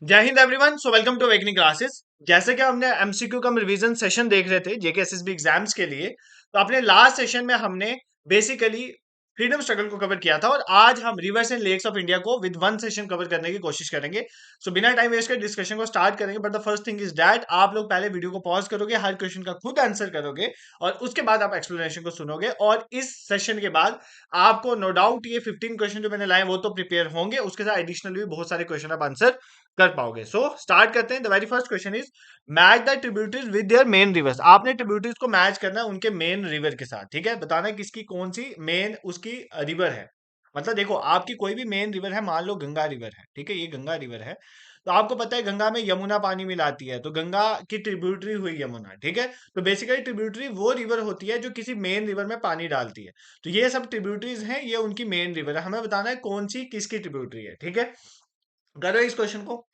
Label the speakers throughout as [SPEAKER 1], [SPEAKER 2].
[SPEAKER 1] जय हिंद everyone. So welcome to awakening classes. जैसे कि हमने एमसीक्यू का रिवीजन सेशन देख रहे थे जेके एसएसबी एग्जाम्स के लिए, तो अपने लास्ट सेशन में हमने बेसिकली फ्रीडम स्ट्रगल को कवर किया था और आज हम rivers and lakes of India को विद वन सेशन कवर करने की कोशिश करेंगे। सो बिना टाइम वेस्ट कर डिस्कशन को स्टार्ट करेंगे, but the first thing is that आप लोग पहले वीडियो को पॉज करोगे, हर क्वेश्चन का खुद आंसर करोगे और उसके बाद आप एक्सप्लेनेशन को सुनोगे। और इस सेशन के बाद आपको नो डाउट ये 15 क्वेश्चन जो मैंने लाए वो तो प्रिपेयर होंगे, उसके साथ एडिशनल भी बहुत सारे क्वेश्चन आप आंसर कर पाओगे। सो स्टार्ट करते हैं। The very first question is match the tributaries with their main rivers. आपने ट्रिब्यूटरीज को मैच करना है उनके मेन रिवर के साथ, ठीक है। बताना है किसकी कौन सी मेन उसकी रिवर है। मतलब देखो, आपकी कोई भी मेन रिवर है, मान लो गंगा रिवर है, ठीक है, ये गंगा रिवर है, तो आपको पता है गंगा में यमुना पानी मिलाती है, तो गंगा की ट्रिब्यूटरी हुई यमुना, ठीक है। तो बेसिकली ट्रिब्यूटरी वो रिवर होती है जो किसी मेन रिवर में पानी डालती है। तो ये सब ट्रिब्यूटरीज हैं, ये उनकी मेन रिवर है। हमें बताना है कौन सी किसकी ट्रिब्यूटरी है, ठीक है। करो इस क्वेश्चन को,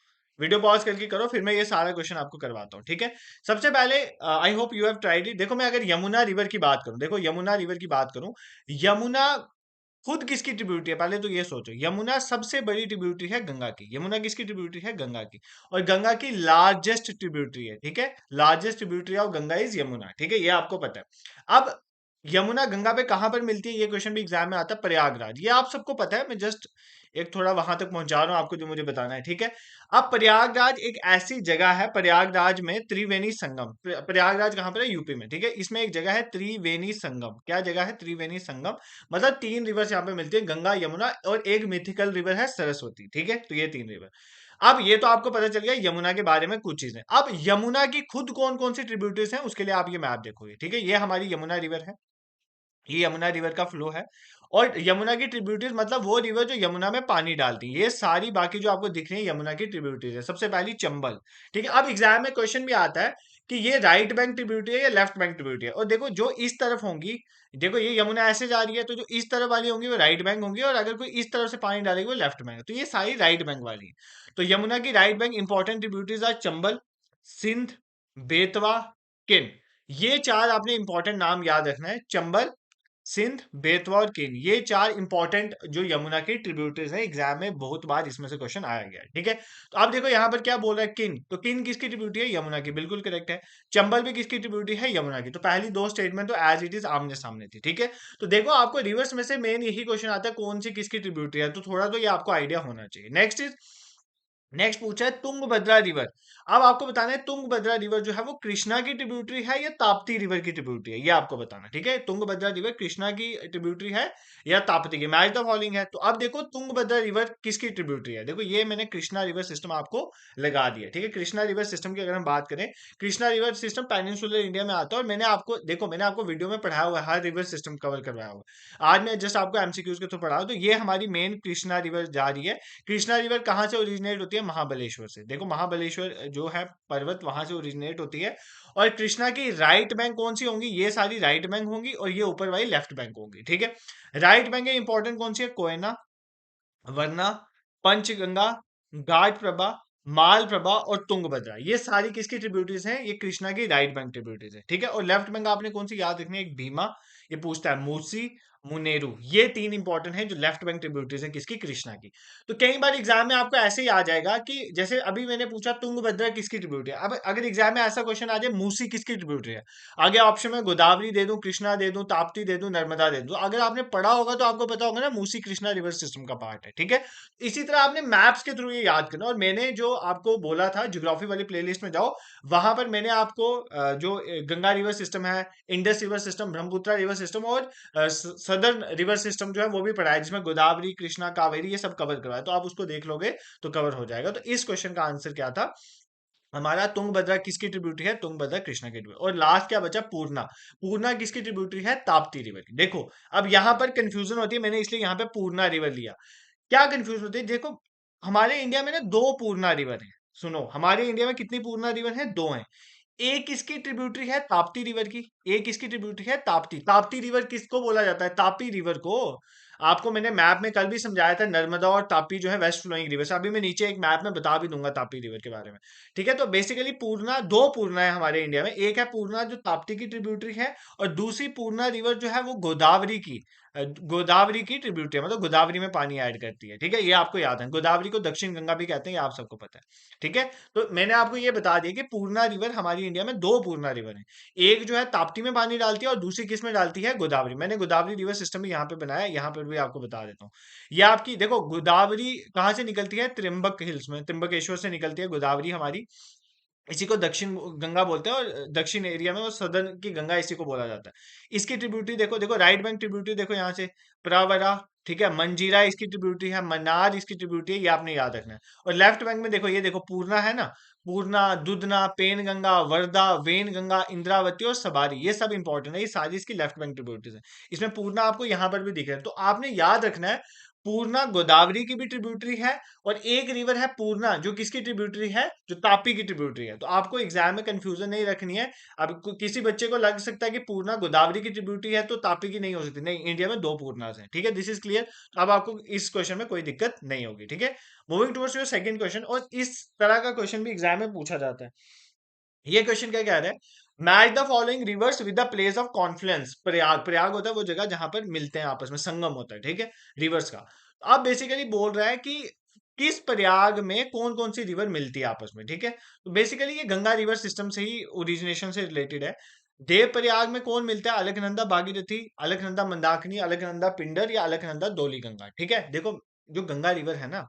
[SPEAKER 1] वीडियो पॉज करके करो, फिर मैं ये सारा क्वेश्चन आपको करवाता हूँ, ठीक है। सबसे पहले I hope you have tried it. देखो, मैं अगर यमुना रिवर की बात करूं, देखो यमुना रिवर की बात करूं, यमुना खुद किसकी ट्रिब्यूटरी है पहले तो ये सोचो। यमुना सबसे बड़ी ट्रिब्यूटरी है गंगा की। यमुना किसकी ट्रिब्यूटरी है? गंगा की। और गंगा की लार्जेस्ट ट्रिब्यूटरी है, ठीक है। Largest tributary of Ganga is Yamuna, ठीक है, ये आपको पता है। अब यमुना गंगा पे कहां पर मिलती है, ये क्वेश्चन भी एग्जाम में आता है, प्रयागराज। ये आप सबको पता है, मैं जस्ट एक थोड़ा वहां तक पहुंचा रहा हूं आपको जो मुझे बताना है, ठीक है। अब प्रयागराज एक ऐसी जगह है, प्रयागराज में त्रिवेणी संगम, प्रयागराज कहां पर है? यूपी में, ठीक है। इसमें एक जगह है त्रिवेणी संगम। क्या जगह है? त्रिवेणी संगम। मतलब तीन रिवर्स यहाँ पे मिलती है, गंगा, यमुना और एक मिथिकल रिवर है सरस्वती, ठीक है। तो ये तीन रिवर। अब ये तो आपको पता चल गया यमुना के बारे में कुछ चीजें। अब यमुना की खुद कौन कौन सी ट्रिब्यूटरीज हैं उसके लिए आप ये मैप देखोगे, ठीक है। ये हमारी यमुना रिवर है, ये यमुना रिवर का फ्लो है। और यमुना की ट्रिब्यूटरीज मतलब वो रिवर जो यमुना में पानी डालती है। ये सारी बाकी जो आपको दिख रही है यमुना की ट्रिब्यूटरीज है। सबसे पहली चंबल, ठीक है। अब एग्जाम में क्वेश्चन भी आता है कि ये राइट बैंक ट्रिब्यूटरी है या लेफ्ट बैंक ट्रिब्यूटरी है। और देखो, जो इस तरफ होंगी, देखो ये यमुना ऐसे जा रही है, तो जो इस तरफ वाली होंगी वो राइट बैंक होंगी, और अगर कोई इस तरफ से पानी डालेगी वो लेफ्ट बैंक है। तो ये सारी राइट बैंक वाली है। तो यमुना की right bank important tributaries are Chambal, Sindh, Betwa, Ken. ये चार आपने इंपॉर्टेंट नाम याद रखना है। चंबल, सिंध, बेतवा और केन, ये चार इंपॉर्टेंट जो यमुना की ट्रिब्यूटरीज हैं। एग्जाम में बहुत बार इसमें से क्वेश्चन आया गया है, ठीक है। तो आप देखो यहाँ पर क्या बोल रहा है, किन। तो किन किसकी ट्रिब्यूटरी है? यमुना की, बिल्कुल करेक्ट है। चंबल भी किसकी ट्रिब्यूटरी है? यमुना की। तो पहली दो स्टेटमेंट तो एज इट इज आमने सामने थी, ठीक है। तो देखो, आपको रिवर्स में से मेन यही क्वेश्चन आता है, कौन सी किसकी ट्रिब्यूटरी है, तो थोड़ा तो ये आपको आइडिया होना चाहिए। नेक्स्ट पूछा है तुंगभद्रा रिवर। अब आपको बताना है तुंगभद्रा रिवर जो है वो कृष्णा की ट्रिब्यूटरी है या ताप्ती रिवर की ट्रिब्यूटरी है, ये आपको बताना, ठीक है। तुंगभद्रा रिवर कृष्णा की ट्रिब्यूटरी है या ताप्ती की? मैच द फॉलोइंग है। तो अब देखो, तुंगभद्रा रिवर किसकी ट्रिब्यूटरी है? देखो, ये मैंने कृष्णा रिवर सिस्टम आपको लगा दिया, ठीक है। कृष्णा रिवर सिस्टम की अगर हम बात करें, Krishna river system peninsular India में आता है। और मैंने आपको देखो, मैंने आपको वीडियो में पढ़ाया हुआ है, हर रिवर सिस्टम कवर करवाया हुआ है। आज मैं जस्ट आपको एमसीक्यूज के थ्रू पढ़ा तो ये हमारी मेन कृष्णा रिवर जा रही है। कृष्णा रिवर कहाँ से ओरिजिनेट होती है? महाबलेश्वर से। देखो, महाबलेश्वर जो है पर्वत, वहां से ओरिजिनेट होती है। और कृष्णा की राइट बैंक कौन सी होंगी? ये सारी राइट बैंक होंगी और ये ऊपर वाली लेफ्ट बैंक होंगी, ठीक है। राइट बैंक इंपॉर्टेंट कौन सी है? कोयना, वरना, पंचगंगा, घाट प्रभा, माल प्रभा और तुंगभद्रा। ये सारी किसकी ट्रिब्यूटरीज हैं? ये कृष्णा की राइट बैंक ट्रिब्यूटरीज है, ठीक है। और लेफ्ट बैंक आपने कौन सी याद रखनी है? एक भीमा, ये पूछता है मूसी, मुनेरू। ये तीन इंपॉर्टेंट है जो लेफ्ट बैंक ट्रिब्यूटरीज है किसकी? कृष्णा की। तो कई बार एग्जाम में आपको ऐसे ही आ जाएगा कि जैसे अभी मैंने पूछा तुंगभद्रा किसकी ट्रिब्यूटरी है। अब अगर एग्जाम में ऐसा क्वेश्चन आ जाए मूसी किसकी ट्रिब्यूटरी है, आगे ऑप्शन में गोदावरी दे दूं, कृष्णा दे दूं, ताप्ती दे दूं, नर्मदा दे दूं। अगर आपने पढ़ा होगा तो आपको पता होगा ना, मूसी कृष्णा रिवर सिस्टम का पार्ट है, ठीक है। इसी तरह आपने मैप्स के थ्रू ये याद करना। और मैंने जो आपको बोला था ज्योग्राफी वाली प्लेलिस्ट में जाओ, वहां पर मैंने आपको जो गंगा रिवर सिस्टम है, Indus river system, Brahmaputra river system और सदर्न रिवर सिस्टम जो है वो भी पढ़ा है, जिसमें गोदावरी, कृष्णा, कावेरी ये सब कवर करवाया। तो आप उसको देख लोगे तो कवर हो जाएगा। तो इस क्वेश्चन का आंसर क्या था हमारा? तुंगभद्रा किसकी ट्रिब्यूटरी है? तुंगभद्रा कृष्णा की ट्रिब्यूटरी। और लास्ट क्या बचा? पूर्णा। पूर्णा किसकी ट्रिब्यूटरी है? ताप्ती रिवर की। देखो, अब यहां पर कंफ्यूजन होती है, मैंने इसलिए यहां पे पूर्णा रिवर लिया। क्या कंफ्यूज होती है? देखो, हमारे इंडिया में ना दो पूर्णा रिवर है। सुनो, हमारे इंडिया में कितनी पूर्णा रिवर है? दो हैं। एक इसकी ट्रिब्यूटरी है ताप्ती रिवर की, एक इसकी ट्रिब्यूटरी है ताप्ती। ताप्ती रिवर किसको बोला जाता है? तापी रिवर को। आपको मैंने मैप में कल भी समझाया था, नर्मदा और तापी जो है वेस्ट फ्लोइंग रिवर। अभी मैं नीचे एक मैप में बता भी दूंगा तापी रिवर के बारे में, ठीक है। तो बेसिकली पूर्णा, दो पूर्णा है हमारे इंडिया में। एक है पूर्णा जो ताप्ती की ट्रिब्यूटरी है, और दूसरी पूर्णा रिवर जो है वो गोदावरी की, गोदावरी की ट्रिब्यूटरी, मतलब गोदावरी में पानी ऐड करती है, ठीक है, ये आपको याद है। गोदावरी को दक्षिण गंगा भी कहते हैं, ये आप सबको पता है, ठीक है। तो मैंने आपको ये बता दिया कि पूर्णा रिवर, हमारी इंडिया में दो पूर्णा रिवर है, एक जो है ताप्ती में पानी डालती है और दूसरी किस में डालती है, गोदावरी। मैंने गोदावरी रिवर सिस्टम भी यहाँ पे बनाया, यहाँ पर भी आपको बता देता हूँ। ये आपकी देखो, गोदावरी कहाँ से निकलती है, त्रिम्बक हिल्स में, त्रिम्बकेश्वर से निकलती है गोदावरी हमारी। इसी को दक्षिण गंगा बोलते हैं, और दक्षिण एरिया में वो सदर्न की गंगा इसी को बोला जाता है। इसकी ट्रिब्यूटरी देखो, देखो राइट बैंक ट्रिब्यूटरी देखो यहाँ से, प्रवरा, ठीक है, मंजीरा इसकी ट्रिब्यूटरी है, मन्नार इसकी ट्रिब्यूटरी है, ये आपने याद रखना है। और लेफ्ट बैंक में देखो, ये देखो पूर्णा है ना, पूर्णा, दुधना, पेन गंगा, वर्धा, वेन गंगा, इंद्रावती और सबारी, ये सब इंपॉर्टेंट है, ये सारी इसकी लेफ्ट बैंक ट्रिब्यूटरीज है। इसमें पूर्णा आपको यहाँ पर भी दिख रहा है, तो आपने याद रखना है पूर्णा गोदावरी की भी ट्रिब्यूटरी है, और एक रिवर है पूर्णा जो किसकी ट्रिब्यूटरी है, जो तापी की ट्रिब्यूटरी है। तो आपको एग्जाम में कंफ्यूजन नहीं रखनी है। अब किसी बच्चे को लग सकता है कि पूर्णा गोदावरी की ट्रिब्यूटरी है तो तापी की नहीं हो सकती, नहीं, इंडिया में दो पूर्णास हैं, ठीक है, दिस इज क्लियर। अब आपको इस क्वेश्चन में कोई दिक्कत नहीं होगी, ठीक है। Moving towards your second question, और इस तरह का क्वेश्चन भी एग्जाम में पूछा जाता है। ये क्वेश्चन क्या कह रहा है, match the following rivers with the place of Confluence. Prayag, Prayag होता है वो जगह जहां पर मिलते हैं आपस में, संगम होता है, ठीक है, रिवर्स का। अब बेसिकली बोल रहा है कि किस प्रयाग में कौन कौन सी रिवर मिलती है आपस में, ठीक है। तो बेसिकली ये गंगा रिवर सिस्टम से ही, ओरिजिनेशन से रिलेटेड है। देव प्रयाग में कौन मिलता है, अलकनंदा भागीरथी, अलकनंदा मंदाकिनी, अलकनंदा पिंडर, या अलकनंदा धौली गंगा, ठीक है। देखो, जो गंगा रिवर है ना,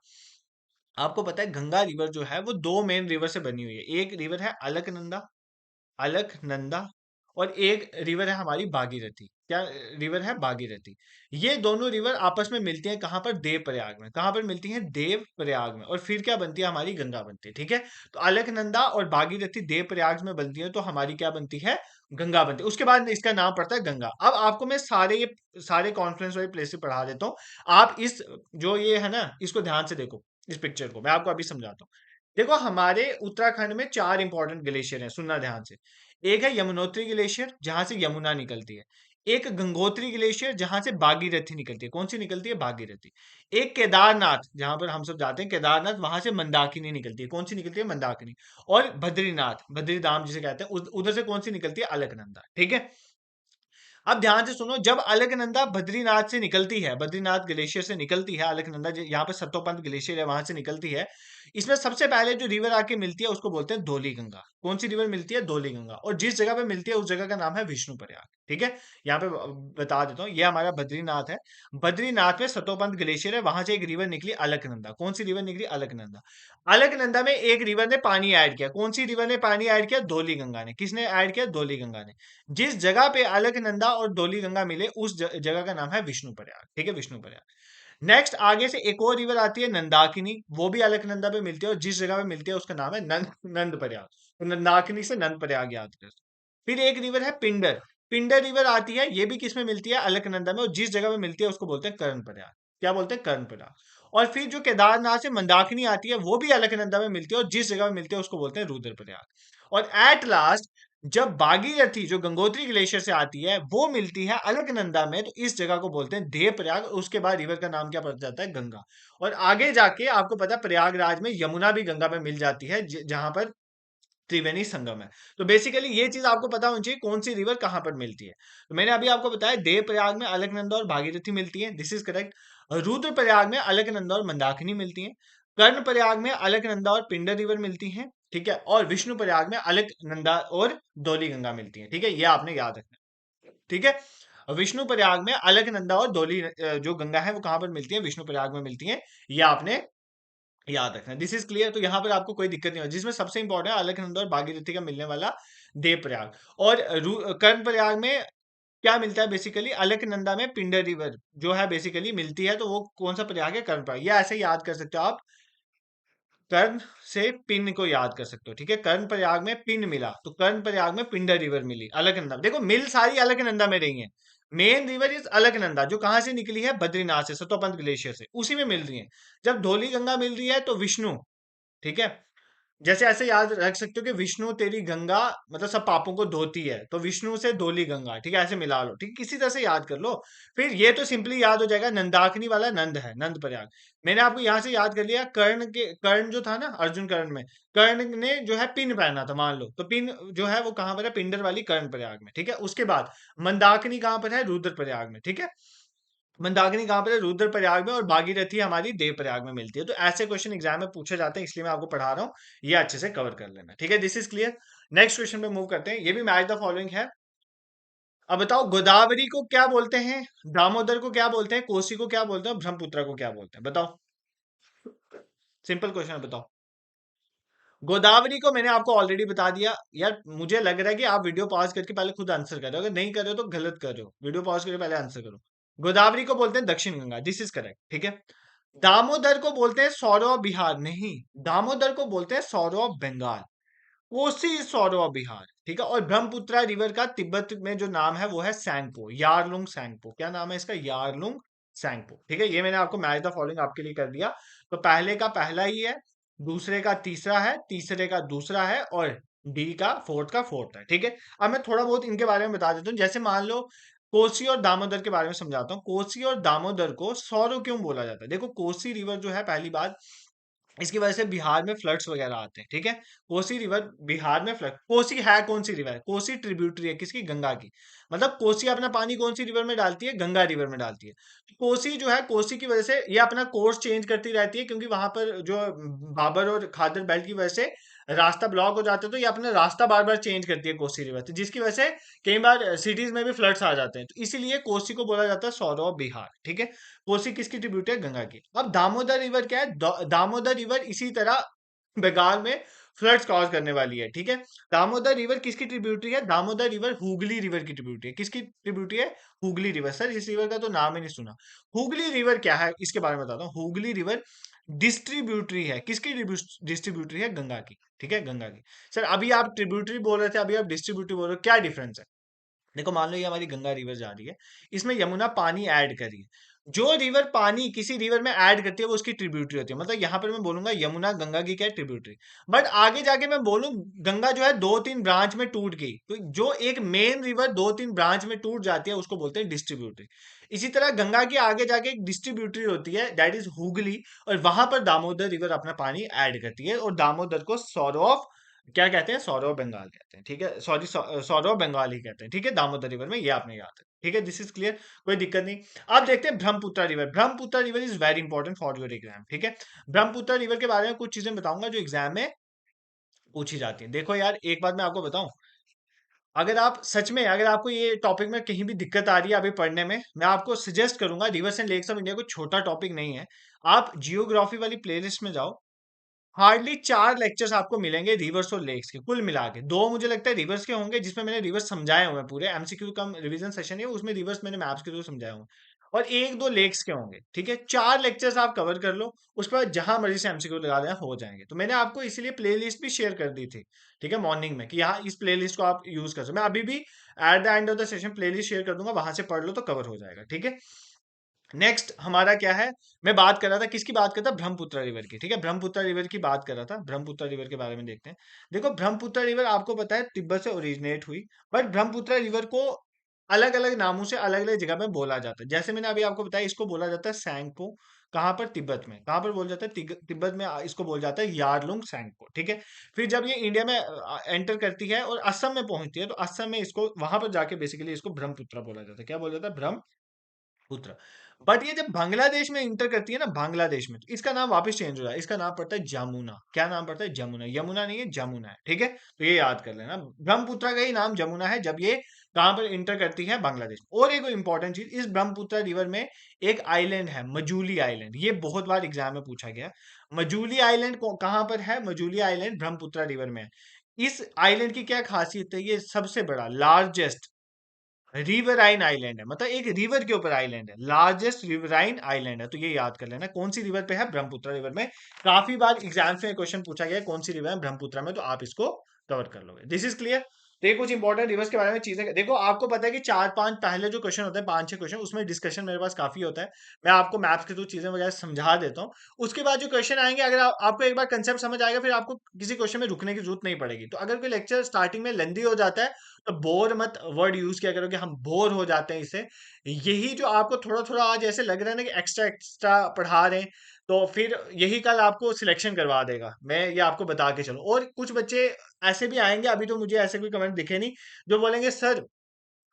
[SPEAKER 1] आपको पता है गंगा रिवर जो है वो दो मेन रिवर से बनी हुई है। एक रिवर है अलकनंदा, अलकनंदा, और एक रिवर है हमारी भागीरथी। क्या रिवर है, भागीरथी। ये दोनों रिवर आपस में मिलती हैं कहाँ पर, देव प्रयाग में। कहाँ पर मिलती हैं, देव प्रयाग में। और फिर क्या बनती है, हमारी गंगा बनती है, ठीक है। तो अलकनंदा और भागीरथी देव प्रयाग में बनती है, तो हमारी क्या बनती है, गंगा बनती है। उसके बाद इसका नाम पड़ता है गंगा। अब आपको मैं सारे कॉन्फ्रेंस वाले प्लेस पढ़ा देता हूँ। आप इस, जो ये है ना, इसको ध्यान से देखो, इस पिक्चर को मैं आपको अभी समझाता हूँ। देखो, हमारे उत्तराखंड में चार इंपॉर्टेंट ग्लेशियर हैं, सुनना ध्यान से। एक है यमुनोत्री ग्लेशियर, जहां से यमुना निकलती है। एक गंगोत्री ग्लेशियर, जहां से भागीरथी निकलती है। कौन सी निकलती है, भागीरथी। एक केदारनाथ, जहां पर हम सब जाते हैं केदारनाथ, वहां से मंदाकिनी निकलती है। कौन सी निकलती है, मंदाकिनी। और बद्रीनाथ, बद्रीधाम जिसे कहते हैं, उधर से कौन सी निकलती है, अलकनंदा, ठीक है। अब ध्यान से सुनो, जब अलकनंदा बद्रीनाथ से निकलती है, बद्रीनाथ ग्लेशियर से निकलती है अलकनंदा, यहाँ पे सत्तोपंथ ग्लेशियर है, वहां से निकलती है। इसमें सबसे पहले जो रिवर आके मिलती है उसको बोलते हैं धौली गंगा। कौन सी रिवर मिलती है, धौली गंगा। और जिस जगह पे मिलती है उस जगह का नाम है विष्णु प्रयाग, ठीक है। यहाँ पे बता देता हूँ, ये हमारा बद्रीनाथ है। बद्रीनाथ में सत्तोपंथ ग्लेशियर है, वहां से एक रिवर निकली अलकनंदा। कौन सी रिवर निकली, अलकनंदा। अलकनंदा में एक रिवर ने पानी ऐड किया। कौन सी रिवर ने पानी ऐड किया, धौली गंगा ने। किसने ऐड किया, धौली गंगा ने। जिस जगह पे अलकनंदा और धौली गंगा मिले उस जगह का नाम है विष्णु प्रयाग, ठीक है, विष्णु प्रयाग। नेक्स्ट आगे से एक और रिवर आती है नंदाकिनी, वो भी अलकनंदा पे मिलती है, और जिस जगह पे मिलती है उसका नाम है नंद प्रयाग। तो नंदाकिनी से नंद प्रयाग याद कर। फिर एक रिवर है पिंडर। पिंडर रिवर आती है, ये भी किसमें मिलती है, अलकनंदा में, और जिस जगह पे मिलती है उसको बोलते हैं कर्ण प्रयाग। क्या बोलते हैं, कर्ण प्रयाग। और फिर जो केदारनाथ से मंदाकिनी आती है वो भी अलकनंदा में मिलती है, और जिस जगह में मिलती है उसको बोलते हैं रुद्र प्रयाग। और एट लास्ट, जब भागीरथी जो गंगोत्री ग्लेशियर से आती है वो मिलती है अलकनंदा में, तो इस जगह को बोलते हैं देव प्रयाग। उसके बाद रिवर का नाम क्या पड़ जाता है, गंगा। और आगे जाके आपको पता है प्रयागराज में यमुना भी गंगा में मिल जाती है, जहां पर त्रिवेणी संगम है। तो बेसिकली ये चीज आपको पता होनी चाहिए, कौन सी रिवर कहां पर मिलती है। तो मैंने अभी आपको बताया देव प्रयाग में अलकनंदा और भागीरथी मिलती है, this is correct. Rudra Prayag में अलकनंदा और मंदाकिनी मिलती है। कर्ण प्रयाग में अलकनंदा और पिंडर रिवर मिलती है, ठीक है। और विष्णु प्रयाग में अलकनंदा और धौली गंगा मिलती है, ठीक है, ये आपने याद रखना है, ठीक है। और विष्णु प्रयाग में अलकनंदा और धौली जो गंगा है वो कहां पर मिलती है, विष्णु प्रयाग में मिलती है, ये आपने याद रखना। This is clear. तो यहाँ पर आपको कोई दिक्कत नहीं होगी, जिसमें सबसे इंपॉर्टेंट है अलकनंदा और भागीरथी का मिलने वाला देव प्रयाग। और कर्ण प्रयाग में क्या मिलता है, बेसिकली अलकनंदा में पिंडर रिवर जो है बेसिकली मिलती है, तो वो कौन सा प्रयाग है, कर्ण प्रयाग। ये ऐसे याद कर सकते हो आप, कर्ण से पिन को याद कर सकते हो, ठीक है। कर्ण प्रयाग में पिन मिला, तो कर्ण प्रयाग में पिंडर रिवर मिली। अलकनंदा, देखो मिल सारी अलकनंदा में रही है। मेन रिवर इज अलकनंदा, जो कहां से निकली है, बद्रीनाथ से, सतोपंथ ग्लेशियर से, उसी में मिल रही है। जब धौली गंगा मिल रही है तो विष्णु, ठीक है। जैसे ऐसे याद रख सकते हो कि विष्णु तेरी गंगा, मतलब सब पापों को धोती है, तो विष्णु से धोली गंगा, ठीक है, ऐसे मिला लो, ठीक है, किसी तरह से याद कर लो। फिर ये तो सिंपली याद हो जाएगा, नंदाकिनी वाला नंद है, नंद प्रयाग। मैंने आपको यहां से याद कर लिया, कर्ण जो था ना, अर्जुन कर्ण में, कर्ण ने जो है पिन पहना था, मान लो, तो पिन जो है वो कहां पर है, पिंडर वाली कर्ण प्रयाग में, ठीक है। उसके बाद मंदाकिनी कहां पर है, रुद्र प्रयाग में, ठीक है। मंदाकिनी कहाँ पर है? रुद्रप्रयाग में, और भागीरथी हमारी देवप्रयाग में मिलती है। तो ऐसे क्वेश्चन एग्जाम में पूछे जाते हैं, इसलिए मैं आपको पढ़ा रहा हूँ, ये अच्छे से कवर कर लेना, ठीक है? This is clear. Next question पे मूव करते हैं, ये भी मैच द फॉलोइंग है। अब बताओ, गोदावरी को क्या बोलते हैं, दामोदर को क्या बोलते हैं, कोसी को क्या बोलते हैं, ब्रह्मपुत्र को क्या बोलते हैं? बताओ, सिंपल क्वेश्चन है, बताओ। गोदावरी को मैंने आपको ऑलरेडी बता दिया यार। मुझे लग रहा है कि आप वीडियो पॉज करके पहले खुद आंसर कर रहे हो, अगर नहीं कर रहे हो तो गलत कर रहे हो। वीडियो पॉज करके पहले आंसर करो। गोदावरी को बोलते हैं दक्षिण गंगा, दिस इज करेक्ट, ठीक है। दामोदर को बोलते हैं सौरव बिहार, नहीं, दामोदर को बोलते हैं सौरव बंगाल। कोसी सौरव बिहार, ठीक है। और ब्रह्मपुत्रा रिवर का तिब्बत में जो नाम है वो है सैंगपो, यारलुंग सैंगपो। क्या नाम है इसका? यारलुंग सैंगपो, ठीक है। ये मैंने आपको मैच द फॉलोइंग आपके लिए कर दिया। तो पहले का पहला ही है, दूसरे का तीसरा है, तीसरे का दूसरा है, और डी का फोर्थ है, ठीक है। अब मैं थोड़ा बहुत इनके बारे में बता देता हूँ। जैसे मान लो, कोसी और दामोदर के बारे में समझाता हूँ। कोसी और दामोदर को सौरव क्यों बोला जाता है? देखो, कोसी रिवर जो है, पहली बात, इसकी वजह से बिहार में फ्लड्स वगैरह आते हैं, ठीक है। कोसी रिवर बिहार में फ्लड, कोसी है कौन सी रिवर है? कोसी ट्रिब्यूटरी है किसकी? गंगा की। मतलब कोसी अपना पानी कौन सी रिवर में डालती है? गंगा रिवर में डालती है। तो कोसी जो है, कोसी की वजह से ये अपना कोर्स चेंज करती रहती है, क्योंकि वहां पर जो बाबर और खादर बेल्ट की वजह से रास्ता ब्लॉक हो जाता है, तो ये अपना रास्ता बार बार चेंज करती है कोसी रिवर से, जिसकी वजह से कई बार सिटीज में भी फ्लड्स आ जाते हैं। तो इसीलिए कोसी को बोला जाता है सौरव ऑफ बिहार, ठीक है। कोसी किसकी ट्रिब्यूट है? गंगा की। अब दामोदर रिवर क्या है? दामोदर रिवर इसी तरह बंगाल में फ्लड्स कॉज करने वाली है, ठीक है। दामोदर रिवर किसकी ट्रिब्यूटरी है? दामोदर रिवर हुगली रिवर की ट्रिब्यूटरी है। किसकी ट्रिब्यूटरी है? हुगली रिवर। सर, इस रिवर का तो नाम ही नहीं सुना। हुगली रिवर क्या है, इसके बारे में बताता हूँ। हुगली रिवर डिस्ट्रीब्यूटरी है, किसकी डिस्ट्रीब्यूटरी है? गंगा की, ठीक है, गंगा की। सर, अभी आप ट्रिब्यूटरी बोल रहे थे, अभी आप डिस्ट्रीब्यूटरी बोल रहे हो, क्या डिफरेंस है? देखो, मान लो ये हमारी गंगा रिवर जा रही है, इसमें यमुना पानी ऐड कर रही है। जो रिवर पानी किसी रिवर में ऐड करती है वो उसकी ट्रिब्यूटरी होती है। मतलब यहाँ पर मैं बोलूंगा यमुना गंगा की क्या है? ट्रिब्यूटरी। बट आगे जाके मैं बोलूं, गंगा जो है दो तीन ब्रांच में टूट गई, तो जो एक मेन रिवर दो तीन ब्रांच में टूट जाती है उसको बोलते हैं डिस्ट्रीब्यूटरी। इसी तरह गंगा की आगे जाके एक डिस्ट्रीब्यूटरी होती है, दैट इज हुगली, और वहां पर दामोदर रिवर अपना पानी ऐड करती है, और दामोदर को सौरव क्या कहते हैं? सौरव बंगाल कहते हैं, ठीक है। सॉरी, सौरव बंगाल ही कहते हैं, ठीक है, दामोदर रिवर में, ये आपने याद है, ठीक है। दिस इज क्लियर, कोई दिक्कत नहीं। अब देखते हैं Brahmaputra river. Brahmaputra river is very important for your exam, ठीक है। ब्रह्मपुत्र रिवर के बारे में कुछ चीजें बताऊंगा जो एग्जाम में पूछी जाती है। देखो यार, एक बात मैं आपको बताऊं, अगर आप सच में, अगर आपको ये टॉपिक में कहीं भी दिक्कत आ रही है अभी पढ़ने में, मैं आपको सजेस्ट करूंगा, rivers and lakes of India कोई छोटा टॉपिक नहीं है। आप जियोग्राफी वाली प्लेलिस्ट में जाओ, हार्डली 4 लेक्चर्स आपको मिलेंगे रिवर्स और लेक्स के, कुल मिला के। दो मुझे लगता है रिवर्स के होंगे, जिसमें मैंने रिवर्स समझाए हुए हैं, पूरे एमसीक्यू कम रिवीजन सेशन है उसमें, रिवर्स मैंने मैप्स के थ्रू समझाए हुए हैं। और एक दो लेक्स के होंगे, ठीक है। 4 लेक्चर्स आप कवर कर लो, उसके बाद जहां मर्जी से एमसीक्यू लगा दें, हो जाएंगे। तो मैंने आपको इसीलिए प्ले लिस्ट भी शेयर कर दी थी, ठीक है, मॉर्निंग में, कि यहाँ इस प्ले लिस्ट को आप यूज कर सकते हो। मैं अभी भी at the end of the session play list share कर दूंगा, वहां से पढ़ लो तो कवर हो जाएगा, ठीक है। नेक्स्ट हमारा क्या है? मैं बात कर रहा था, किसकी बात कर रहा था? ब्रह्मपुत्र रिवर की, ठीक है। ब्रह्मपुत्र रिवर की बात कर रहा था, ब्रह्मपुत्र रिवर के बारे में देखते हैं। देखो, ब्रह्मपुत्र रिवर आपको पता है तिब्बत से ओरिजिनेट हुई, बट ब्रह्मपुत्र रिवर को अलग अलग नामों से अलग अलग जगह में बोला जाता है। जैसे मैंने अभी आपको बताया, इसको बोला जाता है सैंगपो। कहाँ पर? तिब्बत में। कहाँ पर बोला जाता है? तिब्बत में। इसको बोला जाता है यारलुंग सैंगपो, ठीक है। फिर जब ये इंडिया में एंटर करती है और असम में पहुंचती है, तो असम में इसको, वहां पर जाके बेसिकली इसको ब्रह्मपुत्र बोला जाता है। क्या बोला जाता है? पुत्र। बट ये जब बांग्लादेश में इंटर करती है ना, बांग्लादेश में, तो इसका नाम वापस चेंज हो रहा है। इसका नाम पड़ता है जमुना। क्या नाम पड़ता है? जमुना। यमुना नहीं है, जमुना है, ठीक है। तो ये याद कर लेना, ब्रह्मपुत्र का ही नाम जमुना है जब ये कहां पर इंटर करती है? बांग्लादेश। और एक इंपॉर्टेंट चीज, इस ब्रह्मपुत्र रिवर में एक आइलैंड है, मजूली आइलैंड। ये बहुत बार एग्जाम में पूछा गया। मजूली आइलैंड कहां पर है? मजूली आइलैंड ब्रह्मपुत्र रिवर में है। इस आइलैंड की क्या खासियत है? ये सबसे बड़ा, लार्जेस्ट रिवराइन आइलैंड है। मतलब एक रिवर के ऊपर आइलैंड है, लार्जेस्ट रिवराइन आइलैंड है। तो ये याद कर लेना, कौन सी रिवर पे है? ब्रह्मपुत्र रिवर में। काफी बार एग्जाम्स में क्वेश्चन पूछा गया है, कौन सी रिवर है? ब्रह्मपुत्र में। तो आप इसको कवर कर लोगे। This is clear. तो ये कुछ इंपॉर्टेंट रिवर्स के बारे में चीजें, देखो आपको पता है कि 4-5 पहले जो क्वेश्चन होते हैं, 5-6 क्वेश्चन, उसमें डिस्कशन मेरे पास काफी होता है। मैं आपको मैथ्स के थ्रू चीजें वगैरह समझा देता हूँ। उसके बाद जो क्वेश्चन आएंगे, अगर आपको एक बार कंसेप्ट समझ आएगा, फिर आपको किसी क्वेश्चन में रुकने की जरूरत नहीं पड़ेगी। तो अगर कोई लेक्चर स्टार्टिंग में लेंदी हो जाता है, तो बोर मत वर्ड यूज किया करो कि हम बोर हो जाते हैं इससे। यही जो आपको थोड़ा थोड़ा आज ऐसे लग रहा है ना कि एक्स्ट्रा एक्स्ट्रा पढ़ा रहे हैं, तो फिर यही कल आपको सिलेक्शन करवा देगा, मैं ये आपको बता के चलूं। और कुछ बच्चे ऐसे भी आएंगे, अभी तो मुझे ऐसे कोई कमेंट दिखे नहीं, जो बोलेंगे सर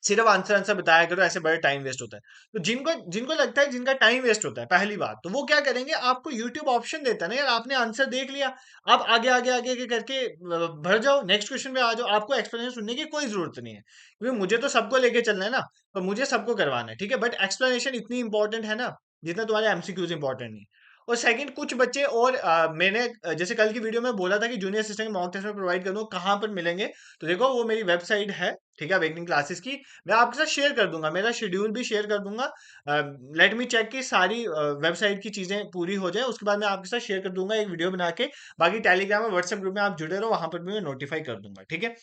[SPEAKER 1] सिर्फ आंसर आंसर बताया करो, ऐसे बड़ा टाइम वेस्ट होता है। तो जिनको जिनको लगता है जिनका टाइम वेस्ट होता है, पहली बात तो वो क्या करेंगे, आपको यूट्यूब ऑप्शन देता है ना यार, आपने आंसर देख लिया, आप आगे आगे आगे आगे करके भर जाओ, नेक्स्ट क्वेश्चन पे आ जाओ, आपको एक्सप्लेनेशन सुनने की कोई जरूरत नहीं है, क्योंकि मुझे तो सबको लेके चलना है ना, तो मुझे सबको करवाना है, ठीक है, बट एक्सप्लेनेशन इतनी इंपॉर्टेंट है ना जितना तुम्हारे एमसीक्यूज इंपॉर्टेंट नहीं। और सेकंड, कुछ बच्चे और मैंने जैसे कल की वीडियो में बोला था कि जूनियर असिस्टेंट मॉक टेस्ट में प्रोवाइड कर दूं, कहाँ पर मिलेंगे, तो देखो वो मेरी वेबसाइट है, ठीक है, अवेकनिंग क्लासेस की, मैं आपके साथ शेयर कर दूंगा, मेरा शेड्यूल भी शेयर कर दूंगा। लेट मी चेक की सारी वेबसाइट की चीजें पूरी हो जाए, उसके बाद मैं आपके साथ शेयर कर दूंगा एक वीडियो बना के। बाकी टेलीग्राम और व्हाट्सएप ग्रुप में आप जुड़े रहो, वहां पर भी मैं नोटिफाई कर दूंगा, ठीक है।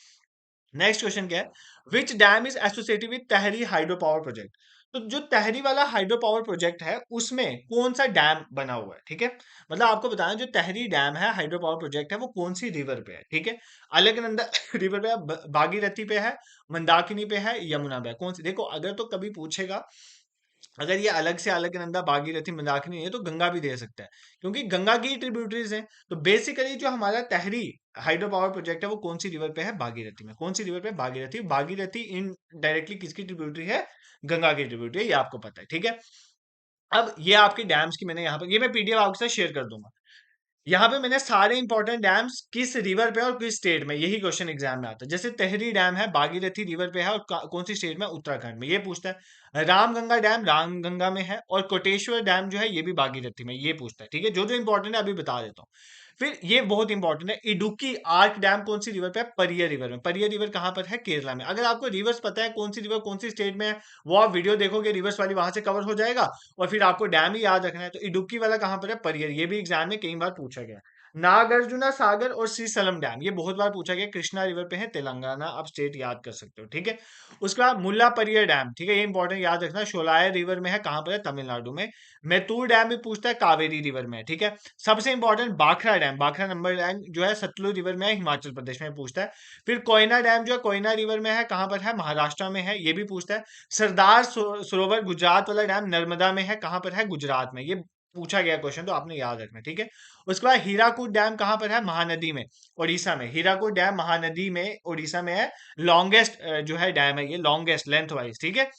[SPEAKER 1] नेक्स्ट क्वेश्चन क्या है, which dam is associated with Tehri hydro power project. तो जो तहरी वाला हाइड्रो पावर प्रोजेक्ट है उसमें कौन सा डैम बना हुआ है, ठीक है, मतलब आपको बताना जो तहरी डैम है, हाइड्रो पावर प्रोजेक्ट है, वो कौन सी रिवर पे है, ठीक है। अलकनंदा रिवर पे है, भागीरथी पे है, मंदाकिनी पे है, यमुना पे है, कौन सी, देखो अगर तो कभी पूछेगा, अगर ये अलग से अलकनंदा, भागीरथी, मंदाकिनी है तो गंगा भी दे सकता है, क्योंकि गंगा की ट्रिब्यूटरीज हैं। तो बेसिकली जो हमारा तहरी हाइड्रो पावर प्रोजेक्ट है वो कौन सी रिवर पे है, भागीरथी में, कौन सी रिवर पे, भागीरथी, भागीरथी इन डायरेक्टली किसकी ट्रिब्यूटरी है, गंगा की ट्रिब्यूटरी है, ये आपको पता है, ठीक है। अब ये आपके डैम्स की मैंने यहाँ पर, ये मैं पीडीएफ आपके साथ शेयर कर दूंगा। यहाँ पे मैंने सारे इंपॉर्टेंट डैम्स किस रिवर पे और किस स्टेट में, यही क्वेश्चन एग्जाम में आता है। जैसे तेहरी डैम है, भागीरथी रिवर पे है और कौन सी स्टेट में, उत्तराखंड में, ये पूछता है। रामगंगा डैम रामगंगा में है, और कोटेश्वर डैम जो है ये भी भागीरथी में, ये पूछता है, ठीक है। जो जो इंपॉर्टेंट है अभी बता देता हूँ। फिर ये बहुत इंपॉर्टेंट है, इडुक्की आर्क डैम कौन सी रिवर पे है, परिय रिवर में, परिय रिवर कहाँ पर है, केरला में। अगर आपको रिवर्स पता है कौन सी रिवर कौन सी स्टेट में है, वो आप वीडियो देखोगे रिवर्स वाली, वहां से कवर हो जाएगा, और फिर आपको डैम ही याद रखना है। तो इडुक्की वाला कहाँ पर है, परियर, ये भी एग्जाम में कई बार पूछा गया है। नागार्जुना सागर और श्रीसलम डैम, ये बहुत बार पूछा गया, कृष्णा रिवर पे है, तेलंगाना, आप स्टेट याद कर सकते हो, ठीक है। उसके बाद मुल्ला परियर डैम, ठीक है, ये इंपॉर्टेंट याद रखना, शोलायर रिवर में है, कहां पर है, तमिलनाडु में। मैतूर डैम भी पूछता है, कावेरी रिवर में, ठीक है। सबसे इंपॉर्टेंट बाखरा डैम, बाखरा नंबर डैम जो है सतलुज रिवर में है, हिमाचल प्रदेश में पूछता है। फिर कोयना डैम जो है कोयना रिवर में है, कहां पर है, महाराष्ट्र में है, ये भी पूछता है। सरदार सरोवर गुजरात वाला डैम नर्मदा में है, कहां पर है, गुजरात में, ये पूछा गया क्वेश्चन, तो आपने याद रखना, ठीक है। उसके बाद हीराकुद डैम कहां पर है, महानदी में, उड़ीसा में, हीराकुद डैम महानदी में उड़ीसा में है, लॉन्गेस्ट जो है डैम है, ये लॉन्गेस्ट लेंथ वाइज, ठीक है।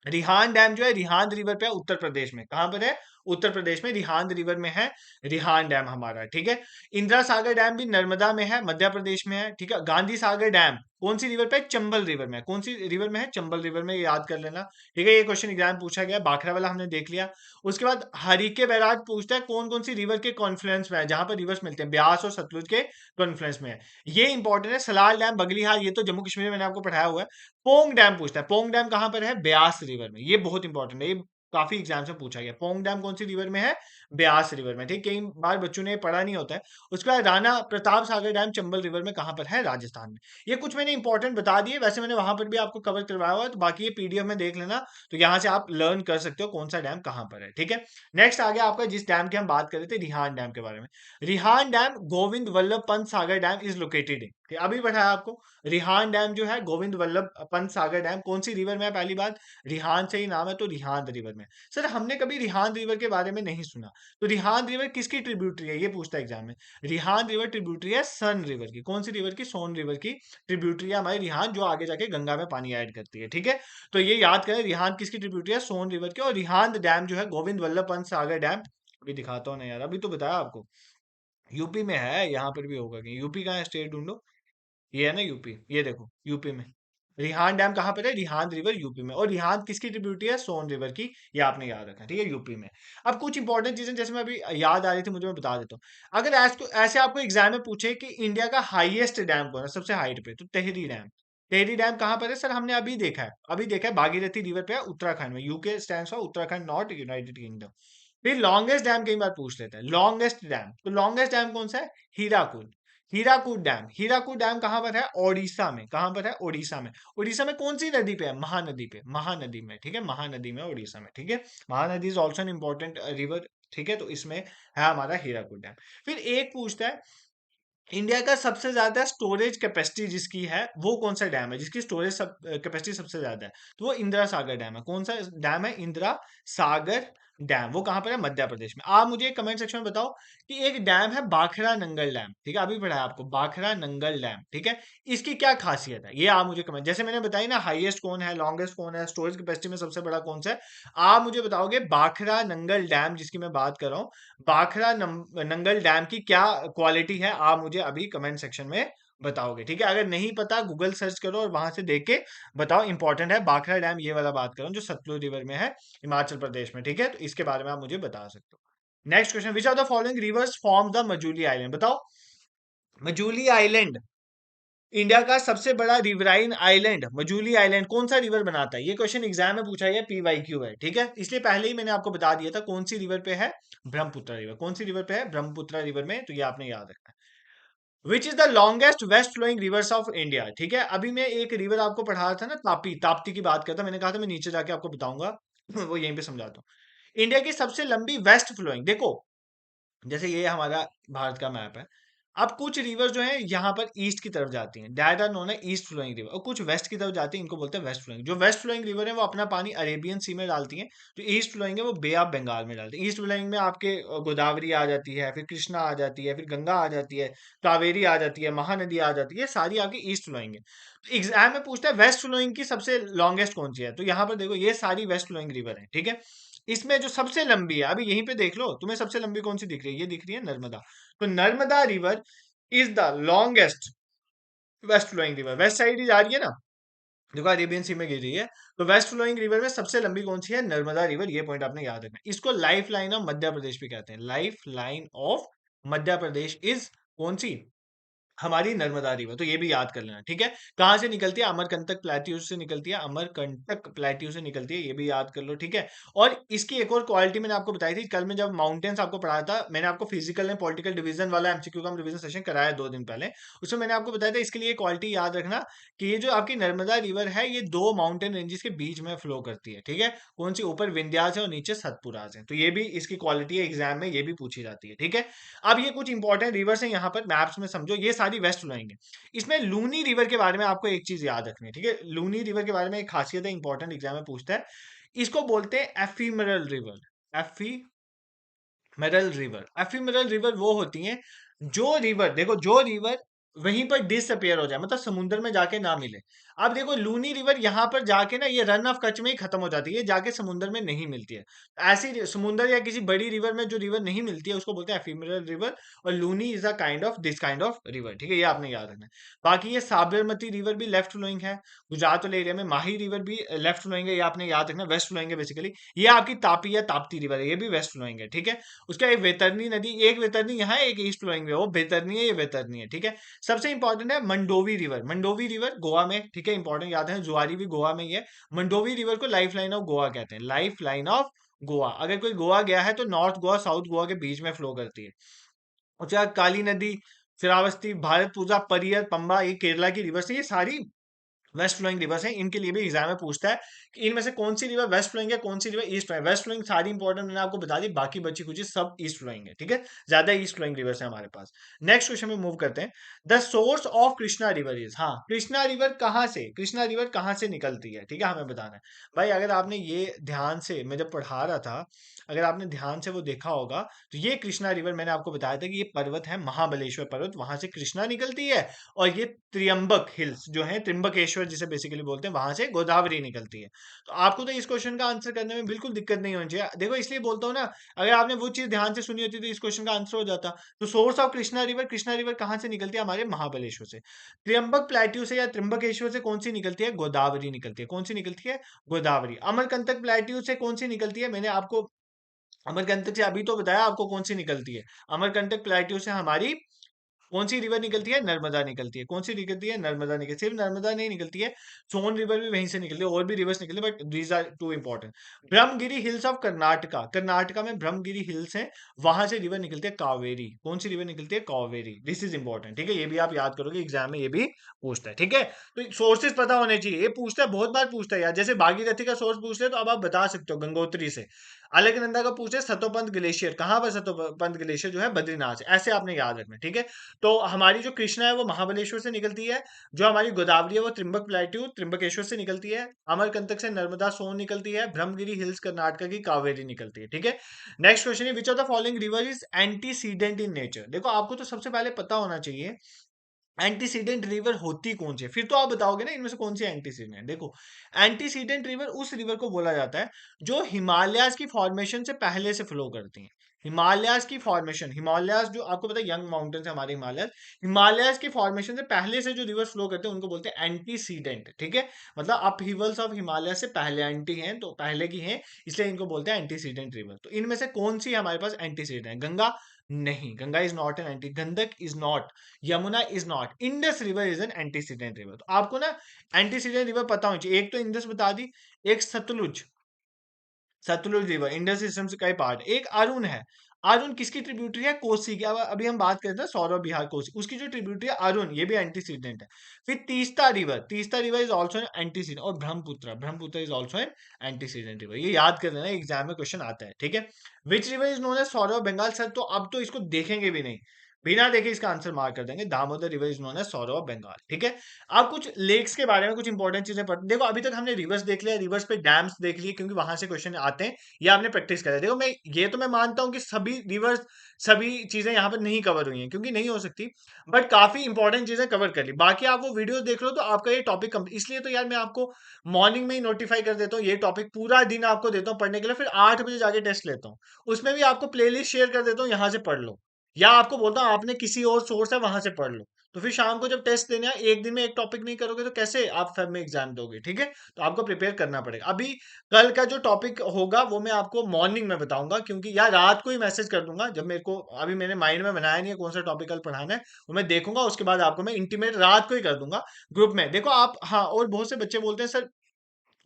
[SPEAKER 1] रिहान डैम जो है रिहांद रिवर पे है, उत्तर प्रदेश में, कहां पर है, उत्तर प्रदेश में रिहांद रिवर में है, रिहान डैम हमारा, ठीक है। इंदिरा सागर डैम भी नर्मदा में है, मध्य प्रदेश में है, ठीक है। गांधी सागर डैम कौन सी रिवर पे है, चंबल रिवर में, कौन सी रिवर में है, चंबल रिवर में, ये याद कर लेना, ठीक है। ये क्वेश्चन एग्जाम पूछा गया, बाखरा वाला हमने देख लिया। उसके बाद हरिके बैराज पूछता है कौन कौन सी रिवर के कॉन्फ्लुएंस में है, जहां पर रिवर्स मिलते हैं, ब्यास और सतलुज के कॉन्फ्लुएंस में है, ये इंपॉर्टेंट है। सलाल डैम बगलीहाल, ये तो जम्मू कश्मीर में मैंने आपको पढ़ाया हुआ है। पोंग डैम पूछता है, पोंग डैम कहां पर है, ब्यास रिवर में, ये बहुत इंपॉर्टेंट है, ये काफी एग्जाम से पूछा गया, पोंग डैम कौन सी रिवर में है, ब्यास रिवर में, ठीक, कई बार बच्चों ने पढ़ा नहीं होता है। उसके बाद राणा प्रताप सागर डैम चंबल रिवर में, कहां पर है, राजस्थान में। ये कुछ मैंने इंपॉर्टेंट बता दिए, वैसे मैंने वहां पर भी आपको कवर करवाया हुआ है, तो बाकी ये पीडीएफ में देख लेना, तो यहाँ से आप लर्न कर सकते हो कौन सा डैम कहां पर है, ठीक है। नेक्स्ट आ गया आपका, जिस डैम की हम बात कर रहे थे, रिहान डैम के बारे में। Rihan dam Govind Vallabh Pant Sagar dam is located in, अभी बताया आपको। रिहान डैम जो है गोविंद वल्लभ पंत सागर डैम कौन सी रिवर में है, पहली बात, रिहान से ही नाम है, तो रिहांद रिवर में। सर हमने कभी रिहांद रिवर के बारे में नहीं सुना, तो रिहांद रिवर किसकी ट्रिब्यूटरी है, ये पूछता है एग्जाम में। रिहांद रिवर ट्रिब्यूटरी है सन रिवर की, कौन सी रिवर की, सोन रिवर की ट्रिब्यूटरी है हमारी रिहांद, जो आगे जाके गंगा में पानी ऐड करती है, ठीक है। तो ये याद करें, रिहांद किसकी ट्रिब्यूटरी है, सोन रिवर की। और रिहांद डैम जो है गोविंद वल्लभ पंत सागर डैम, अभी दिखाता हूँ ना यार, अभी तो बताया आपको, यूपी में है, यहाँ पर भी होगा कहीं, यूपी का स्टेट ढूंढो, ये है ना यूपी, ये देखो यूपी में। रिहान डैम कहाँ पर है, रिहांद रिवर यूपी में, और रिहांद किसकी ट्रिब्यूटरी है, सोन रिवर की, ये आपने याद रखना, ठीक है, यूपी में। अब कुछ इंपॉर्टेंट चीजें जैसे मैं अभी याद आ रही थी मुझे, मैं बता देता हूँ। अगर ऐसे आपको एग्जाम में पूछे कि इंडिया का हाईएस्ट डैम कौन है, सबसे हाइट पे, तो टेहरी डैम। टेहरी डैम कहाँ पर है, सर हमने अभी देखा है, भागीरथी रिवर पे है, उत्तराखंड में, UK stands for Uttarakhand, not United kingdom. फिर लॉन्गेस्ट डैम कई बार पूछ लेते हैं, लॉन्गेस्ट डैम, तो लॉन्गेस्ट डैम कौन सा है, हीराकुद। हीराकुद डैम, हीराकुद डैम कहां पर है, ओडिशा में, कहां पर है, ओडिशा में। ओडिशा में कौन सी नदी पे है, महानदी पे, महानदी में, ठीक है, महानदी में, ओडिशा में, ठीक है। Mahanadi is also an important river, ठीक है, तो इसमें है हमारा हीराकुद डैम। फिर एक पूछता है, इंडिया का सबसे ज्यादा स्टोरेज कैपेसिटी जिसकी है, वो कौन सा डैम है जिसकी स्टोरेज कैपेसिटी सबसे ज्यादा है, तो वो इंदिरा सागर डैम है। कौन सा डैम है, इंदिरा सागर डैम, वो कहाँ पर है? मध्य प्रदेश में। आप मुझे कमेंट सेक्शन में बताओ कि एक डैम है बाखरा नंगल डैम, ठीक है, अभी पढ़ा है आपको बाखरा नंगल डैम, ठीक है, इसकी क्या खासियत है ये आप मुझे कमेंट, जैसे मैंने बताई ना, हाईएस्ट कौन है, लॉन्गेस्ट कौन है, स्टोरेज कैपेसिटी में सबसे बड़ा कौन सा है, आप मुझे बताओगे बाखरा नंगल डैम जिसकी मैं बात कर रहा हूँ, नंगल डैम की क्या क्वालिटी है, आप मुझे अभी कमेंट सेक्शन में बताओगे, ठीक है। अगर नहीं पता गूगल सर्च करो और वहां से देख के बताओ, इंपॉर्टेंट है। बाखरा डैम ये वाला बात कर रहा हूँ जो सतलुज रिवर में है, हिमाचल प्रदेश में, ठीक है, तो इसके बारे में आप मुझे बता सकते हो। Next question, which of the following rivers form the Majuli island, बताओ। मजूली आइलैंड इंडिया का सबसे बड़ा रिवराइन आइलैंड, मजूली आइलैंड कौन सा रिवर बनाता है, ये क्वेश्चन एग्जाम में पूछा है, पीवाईक्यू है, ठीक है, इसलिए पहले ही मैंने आपको बता दिया था कौन सी रिवर पे है, ब्रह्मपुत्र रिवर, कौन सी रिवर पे है, ब्रह्मपुत्र रिवर में, तो ये आपने याद रखना है। Which is the longest west flowing rivers of India, ठीक है, अभी मैं एक रिवर आपको पढ़ा रहा था ना, ताप्ती, ताप्ती की बात करता, मैंने कहा था मैं नीचे जाके आपको बताऊंगा वो यहीं पे समझाता हूँ। इंडिया की सबसे लंबी वेस्ट फ्लोइंग, देखो जैसे ये हमारा भारत का मैप है, अब कुछ रिवर जो है यहाँ पर ईस्ट की तरफ जाती हैं, दैट आर नोन है ईस्ट फ्लोइंग रिवर, और कुछ वेस्ट की तरफ जाती हैं, इनको बोलते हैं वेस्ट फ्लोइंग। जो वेस्ट फ्लोइंग रिवर है वो अपना पानी अरेबियन सी में डालती हैं, जो ईस्ट फ्लोइंग है वो बे ऑफ बंगाल में डालती है। ईस्ट फ्लोइंग में आपके गोदावरी आ जाती है, फिर कृष्णा आ जाती है, फिर गंगा आ जाती है, कावेरी आ जाती है, महानदी आ जाती है, सारी आपकी ईस्ट फ्लोइंग है। तो एग्जाम में पूछता है वेस्ट फ्लोइंग की सबसे लॉन्गेस्ट कौन सी है, तो यहाँ पर देखो ये सारी वेस्ट फ्लोइंग रिवर है, ठीक है। इसमें जो सबसे लंबी है, अभी यहीं पे देख लो, तुम्हें सबसे लंबी कौन सी दिख रही है, ये दिख रही है नर्मदा। तो Narmada river is the longest west flowing river, west side ही जा रही है ना, देखो अरेबियन सी में गिर रही है, तो वेस्ट फ्लोइंग रिवर में सबसे लंबी कौन सी है, नर्मदा रिवर, ये पॉइंट आपने याद रखना है। इसको life line of Madhya Pradesh भी कहते हैं, life line of Madhya Pradesh is कौन सी, हमारी नर्मदा रिवर, तो ये भी याद कर लेना, ठीक है। कहां से निकलती है, अमरकंटक प्लेट्यू से निकलती है, अमरकंटक प्लेट्यू से निकलती है, ये भी याद कर लो, ठीक है। और इसकी एक और क्वालिटी मैंने आपको बताई थी कल, में जब माउंटेन्स आपको पढ़ाया था, मैंने आपको फिजिकल में पॉलिटिकल डिवीजन वाला एमसीक्यू का रिवीजन सेशन कराया 2 दिन पहले, उसमें मैंने आपको बताया था इसके लिए क्वालिटी याद रखना कि ये जो आपकी नर्मदा रिवर है ये 2 माउंटेन रेंजेस के बीच में फ्लो करती है, ठीक है। कौन सी, ऊपर विंध्याचल और नीचे सतपुराज है, तो ये भी इसकी क्वालिटी है, एग्जाम में ये भी पूछी जाती है, ठीक है। अब ये कुछ इंपॉर्टेंट रिवर्स है यहाँ पर मैप्स में समझो, ये सारी वेस्ट फ्लोइंग है। इसमें लूनी रिवर के बारे में आपको एक चीज याद रखनी है, ठीक है, लूनी रिवर के बारे में एक खासियत है, इंपॉर्टेंट एग्जाम में पूछता है, इसको बोलते हैं एफीमरल रिवर, एफीमरल रिवर वो होती हैं जो रिवर, देखो जो रिवर वहीं पर डिसअपियर हो जाए, मतलब समुद्र में जाके ना मिले। अब देखो लूनी रिवर यहाँ पर जाके ना ये रन ऑफ कच्छ में ही खत्म हो जाती है, ये जाके समुद्र में नहीं मिलती है। ऐसी समुद्र या किसी बड़ी रिवर में जो रिवर नहीं मिलती है उसको बोलते हैं एफीमरल रिवर, और Luni is a kind of this kind of river, ठीक है, ये आपने याद रखना है। बाकी ये साबरमती रिवर भी लेफ्ट फ्लोइंग है, गुजरात वाले एरिया में माही रिवर भी लेफ्ट फ्लोइंग है, ये आपने याद रखना, वेस्ट फ्लोइंग है बेसिकली। ये आपकी तापी या ताप्ती रिवर है, ये भी वेस्ट फ्लोइंग है, ठीक है। उसका एक वैतरणी नदी, एक वैतरणी यहाँ है, एक ईस्ट फ्लोइंग है, वो वैतरणी है, ये वैतरणी है, ठीक है। सबसे इंपॉर्टेंट है मंडोवी रिवर, मंडोवी रिवर गोवा में, ठीक है, इंपॉर्टेंट याद है, जुआरी भी गोवा में ही है। मंडोवी रिवर को लाइफ लाइन ऑफ गोवा कहते हैं, लाइफ लाइन ऑफ गोवा। अगर कोई गोवा गया है तो नॉर्थ गोवा साउथ गोवा के बीच में फ्लो करती है। उसके बाद काली नदी, श्रावस्ती, भारतपुजा, परियर, पंबा, ये केरला की रिवर से, ये सारी वेस्ट फ्लोइंग रिवर्स हैं, इनके लिए भी एग्जाम में पूछता है कि इनमें से कौन सी रिवर वेस्ट फ्लोइंग है, कौन सी river east flowing. West flowing सारी इंपॉर्टेंट मैंने आपको बता दी, बाकी बची कुछ सब ईस्ट फ्लोइंग है, ठीक है, ज्यादा ईस्ट फ्लोइंग रिवर्स है हमारे पास। नेक्स्ट क्वेश्चन में मूव करते हैं, the source of Krishna river is, हाँ कृष्णा रिवर कहाँ से, कृष्णा रिवर कहाँ से निकलती है, ठीक है, हमें बताना है। भाई अगर आपने ये ध्यान से, मैं जब पढ़ा रहा था, अगर आपने ध्यान से वो देखा होगा, तो ये कृष्णा रिवर मैंने आपको बताया था कि ये पर्वत है महाबलेश्वर पर्वत, वहां से कृष्णा निकलती है, और ये त्रियंबक हिल्स जो है, त्रिंबकेश्वर जिसे बेसिकली बोलते हैं, वहां से गोदावरी निकलती है। तो आपको तो इस क्वेश्चन का आंसर करने में बिल्कुल दिक्कत नहीं होनी चाहिए, देखो इसलिए बोलता हूँ ना, अगर आपने वो चीज ध्यान से सुनी होती तो इस क्वेश्चन का आंसर हो जाता। तो source of Krishna river, Krishna river कहाँ से निकलती है, हमारे महाबलेश्वर से। त्रियंबक प्लेट्यू से या त्रिंबकेश्वर से कौन सी निकलती है, गोदावरी निकलती है, कौन सी निकलती है, गोदावरी। अमरकंटक प्लेट्यू से कौन सी निकलती है, मैंने आपको अमरकंटक से अभी तो बताया आपको कौन सी निकलती है, अमरकंटक प्लेट्यू से हमारी कौन सी रिवर निकलती है, नर्मदा निकलती है, कौन सी निकलती है, नर्मदा निकलती है। सिर्फ नर्मदा नहीं निकलती है, सोन रिवर भी वहीं से निकलती है, और भी रिवर्स निकलती है, but these are two important. Brahmagiri hills of Karnataka, Karnataka में ब्रह्मगिरी हिल्स है, वहां से रिवर निकलती है कावेरी, कौन सी रिवर निकलती है, कावेरी, दिस इज इंपॉर्टेंट, ठीक है, ये भी आप याद करोगे, एग्जाम में ये भी पूछता है, ठीक है। तो सोर्सेज पता होने चाहिए, ये पूछता है, बहुत बार पूछता है यार, जैसे भागीरथी का सोर्स पूछ ले तो अब आप बता सकते हो गंगोत्री से। अलकनंदा का पूछे सतोपंथ ग्लेशियर, कहां पर सतोपंथ ग्लेशियर जो है, बद्रीनाथ से, ऐसे आपने याद रखना, ठीक है। तो हमारी जो कृष्णा है वो महाबलेश्वर से निकलती है, जो हमारी गोदावरी है वो त्रिम्बक प्लेट्यू त्रिम्बकेश्वर से निकलती है, अमरकंटक से नर्मदा सोन निकलती है, ब्रह्मगिरी हिल्स कर्नाटक की कावेरी निकलती है। ठीक है, नेक्स्ट क्वेश्चन है, which of the following river is antecedent in nature. देखो आपको तो सबसे पहले पता होना चाहिए एंटीसीडेंट रिवर होती कौन सी है, फिर तो आप बताओगे ना इनमें से कौन सी एंटीसीडेंट। देखो एंटीसीडेंट रिवर उस रिवर को बोला जाता है जो हिमालयाज की फॉर्मेशन से पहले से फ्लो करती है। हिमालयाज की फॉर्मेशन, हिमालयाज जो आपको पता है यंग माउंटेन्स है हमारे हिमालय, हिमालयाज की फॉर्मेशन से पहले से जो रिवर फ्लो करते हैं उनको बोलते हैं एंटीसीडेंट। ठीक है, मतलब अपहीवल्स ऑफ हिमालय से पहले एंटी हैं तो पहले की हैं, इसलिए इनको बोलते हैं एंटीसीडेंट रिवर। तो इनमें से कौन सी हमारे पास एंटीसीडेंट है? गंगा नहीं, Ganga is not an anti, Gandak is not, Yamuna is not, Indus river is an antecedent river. तो आपको ना एंटीसीडेंट रिवर पता होनी चाहिए। एक तो इंडस बता दी, एक सतलुज, सतलुज रिवर इंडस सिस्टम से का ही पार्ट, एक अरुण है, अरुण किसकी ट्रिब्यूटरी है? कोसी की। अब अभी हम बात करते हैं सौरभ बिहार कोसी, उसकी जो ट्रिब्यूटरी है अरुण, ये भी एंटीसीडेंट है। फिर Teesta river, Teesta river is also an antecedent, और Brahmaputra, Brahmaputra is also an antecedent river. ये याद कर लेना, एग्जाम में क्वेश्चन आता है। ठीक है, which river is known as sorrow of Bengal. Sir तो अब तो इसको देखेंगे भी नहीं, बिना देखे इसका आंसर मार्क कर देंगे, Damodar river is known as sorrow of Bengal. ठीक है, अब कुछ लेक्स के बारे में कुछ इंपॉर्टेंट चीजें पढ़, देखो अभी तक हमने रिवर्स देख लिया, रिवर्स पे डैम्स देख लिए क्योंकि वहां से क्वेश्चन आते हैं, ये आपने प्रैक्टिस करा। देखो मैं ये तो मैं मानता हूँ कि सभी रिवर्स सभी चीजें यहाँ पर नहीं कवर हुई हैं क्योंकि नहीं हो सकती, बट काफी इंपॉर्टेंट चीजें कवर कर ली। बाकी आप वो वीडियो देख लो तो आपका ये टॉपिक इसलिए तो यार मैं आपको मॉर्निंग में ही नोटिफाई कर देता हूँ, ये टॉपिक पूरा दिन आपको देता हूँ पढ़ने के लिए, फिर 8 बजे जाके टेस्ट लेता हूँ, उसमें भी आपको प्लेलिस्ट शेयर कर देता हूँ, यहाँ से पढ़ लो, या आपको बोलता हूँ आपने किसी और सोर्स है वहां से पढ़ लो। तो फिर शाम को जब टेस्ट देना है, एक दिन में एक टॉपिक नहीं करोगे तो कैसे आप फेब में एग्जाम दोगे? ठीक है, तो आपको प्रिपेयर करना पड़ेगा। अभी कल का जो टॉपिक होगा वो मैं आपको मॉर्निंग में बताऊंगा, क्योंकि यार रात को ही मैसेज कर दूंगा जब मेरे को, अभी मैंने माइंड में बनाया नहीं है कौन सा टॉपिक कल पढ़ाना है, वो मैं देखूंगा, उसके बाद आपको मैं इंटीमेट रात को ही कर दूंगा ग्रुप में। देखो आप, हाँ, और बहुत से बच्चे बोलते हैं सर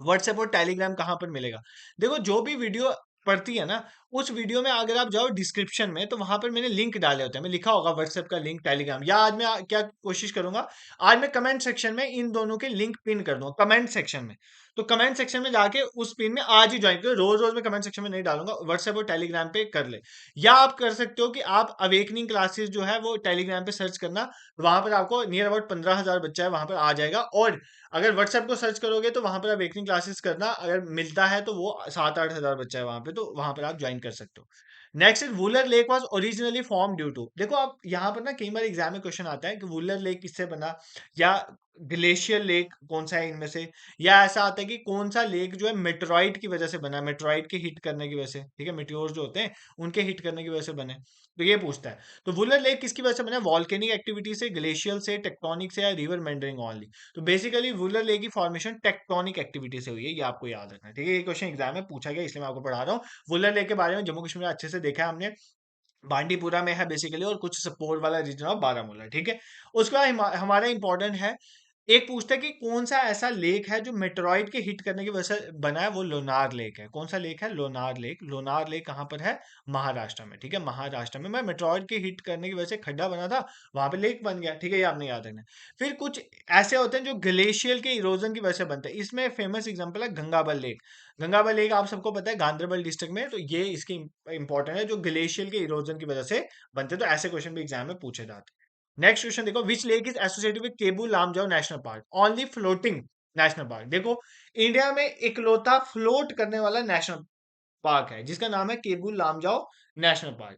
[SPEAKER 1] व्हाट्सएप और टेलीग्राम कहाँ पर मिलेगा? देखो जो भी वीडियो पड़ती है ना, उस वीडियो में अगर आप जाओ डिस्क्रिप्शन में तो वहां पर मैंने लिंक डाले होते हैं, मैं लिखा होगा व्हाट्सएप का लिंक, टेलीग्राम, या आज मैं क्या कोशिश करूंगा, आज मैं कमेंट सेक्शन में इन दोनों के लिंक पिन कर दूंगा कमेंट सेक्शन में। तो कमेंट सेक्शन में जाके उस पिन में आज ही ज्वाइन करो, रोज रोज मैं कमेंट सेक्शन में नहीं डालूंगा, व्हाट्सएप और टेलीग्राम पे कर ले। या आप कर सकते हो कि आप अवेकनिंग क्लासेस जो है वो टेलीग्राम पे सर्च करना, वहां पर आपको नियर अबाउट 15,000 बच्चा है वहां पर आ जाएगा। और अगर व्हाट्सएप को सर्च करोगे तो वहां पर अवेकनिंग क्लासेस करना, अगर मिलता है तो वो 7-8 हजार बच्चा है वहां पे, तो वहां पर आप ज्वाइन कर सकते हो। Next, Wular lake was originally form due to. देखो आप यहाँ पर ना कई बार एग्जाम में क्वेश्चन आता है कि वुलर लेक किससे बना, या ग्लेशियर लेक कौन सा है इनमें से, या ऐसा आता है कि कौन सा लेक जो है मेटेरॉइड की वजह से बना, मेटेरॉइड के हिट करने की वजह से, ठीक है, मेटियोर जो होते हैं उनके हिट करने की वजह से बने, तो ये पूछता है। तो वुलर लेक किसकी वजह से बना? वॉल्केनिक एक्टिविटी से, ग्लेशियल से, टेक्टोनिक से, या रिवर मेंडरिंग ओनली। तो बेसिकली वुलर लेक की फॉर्मेशन टेक्टोनिक एक्टिविटी से हुई है, ये आपको याद रखना है। ठीक है, ये क्वेश्चन एग्जाम में पूछा गया इसलिए मैं आपको पढ़ा रहा हूँ। वुलर लेक के बारे में जम्मू कश्मीर में अच्छे से देखा है हमने, बांडीपुरा में है बेसिकली, और कुछ सपोर वाला रीजन ऑफ बारामूला। ठीक है, उसके बाद हमारा इंपॉर्टेंट है, एक पूछता है कि कौन सा ऐसा लेक है जो मेटेरॉइड के हिट करने की वजह से बना है, वो लोनार लेक है। कौन सा लेक है? लोनार लेक। लोनार लेक कहाँ पर है? महाराष्ट्र में। ठीक है, महाराष्ट्र में, मैं मेटेरॉइड के हिट करने की वजह से खड्डा बना था, वहां पे लेक बन गया। ठीक है, ये आपने याद रखना है। फिर कुछ ऐसे होते हैं जो ग्लेशियल के इरोजन की वजह से बनते हैं, इसमें फेमस एग्जांपल है गंगाबल लेक। गंगाबल लेक आप सबको पता है गांधरबल डिस्ट्रिक्ट में, तो ये इसकी इंपॉर्टेंट है जो ग्लेशियल के इरोजन की वजह से बनते हैं, तो ऐसे क्वेश्चन भी एग्जाम में पूछे जाते हैं। नेक्स्ट क्वेश्चन देखो, which lake is associated with Keibul Lamjao national park, only floating national park. देखो इंडिया में इकलौता फ्लोट करने वाला नेशनल पार्क है जिसका नाम है केबू लामजाओ नेशनल पार्क।